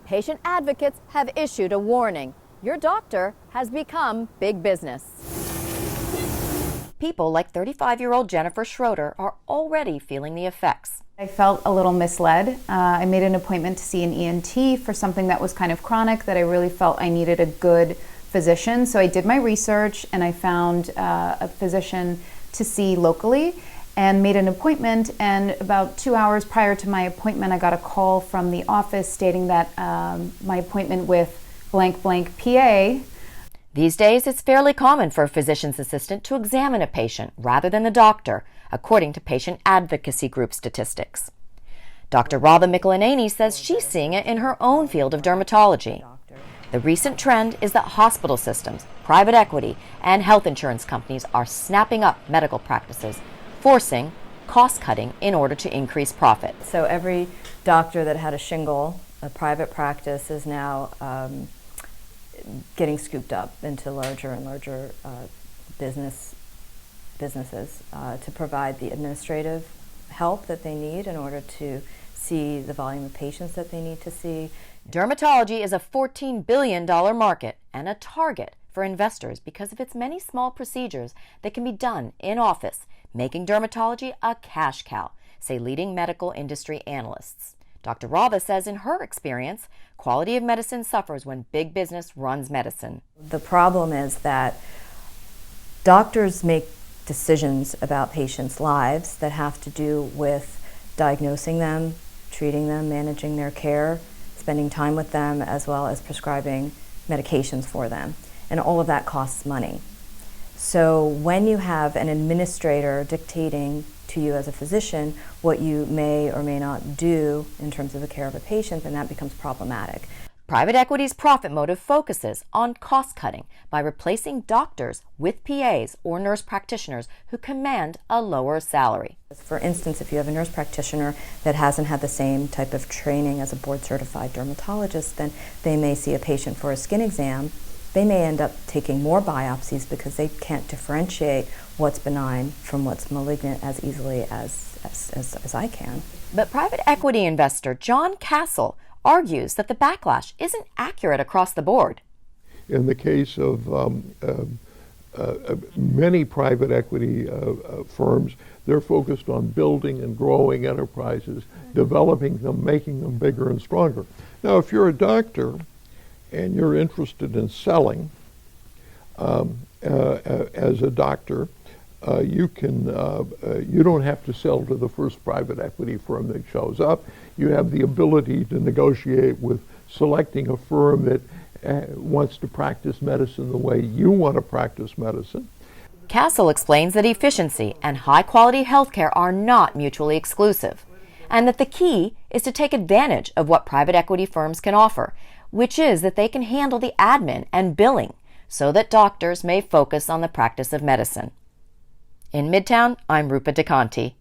Patient advocates have issued a warning. Your doctor has become big business. People like 35-year-old Jennifer Schroeder are already feeling the effects. I felt a little misled. I made an appointment to see an ENT for something that was kind of chronic that I really felt I needed a good physician. So I did my research and I found a physician to see locally and made an appointment, and about 2 hours prior to my appointment I got a call from the office stating that my appointment with blank blank PA. These days, it's fairly common for a physician's assistant to examine a patient rather than the doctor, according to patient advocacy group statistics. Dr. Radha Mikulaneni says she's seeing it in her own field of dermatology. The recent trend is that hospital systems, private equity, and health insurance companies are snapping up medical practices, forcing cost-cutting in order to increase profit. So every doctor that had a shingle, a private practice, is now getting scooped up into larger and larger businesses to provide the administrative help that they need in order to see the volume of patients that they need to see. Dermatology is a $14 billion market and a target for investors because of its many small procedures that can be done in office, making dermatology a cash cow, say leading medical industry analysts. Dr. Radha says in her experience, quality of medicine suffers when big business runs medicine. The problem is that doctors make decisions about patients' lives that have to do with diagnosing them, treating them, managing their care, spending time with them, as well as prescribing medications for them. And all of that costs money. So when you have an administrator dictating to you as a physician what you may or may not do in terms of the care of a patient, then that becomes problematic. Private equity's profit motive focuses on cost-cutting by replacing doctors with PAs or nurse practitioners who command a lower salary. For instance, if you have a nurse practitioner that hasn't had the same type of training as a board-certified dermatologist, then they may see a patient for a skin exam. They may end up taking more biopsies because they can't differentiate what's benign from what's malignant as easily as I can. But private equity investor John Castle argues that the backlash isn't accurate across the board. In the case of many private equity firms, they're focused on building and growing enterprises, developing them, making them bigger and stronger. Now, if you're a doctor and you're interested in selling as a doctor, you don't have to sell to the first private equity firm that shows up. You have the ability to negotiate with selecting a firm that wants to practice medicine the way you want to practice medicine. Castle explains that efficiency and high-quality healthcare are not mutually exclusive, and that the key is to take advantage of what private equity firms can offer, which is that they can handle the admin and billing so that doctors may focus on the practice of medicine. In Midtown, I'm Rupa DeConti.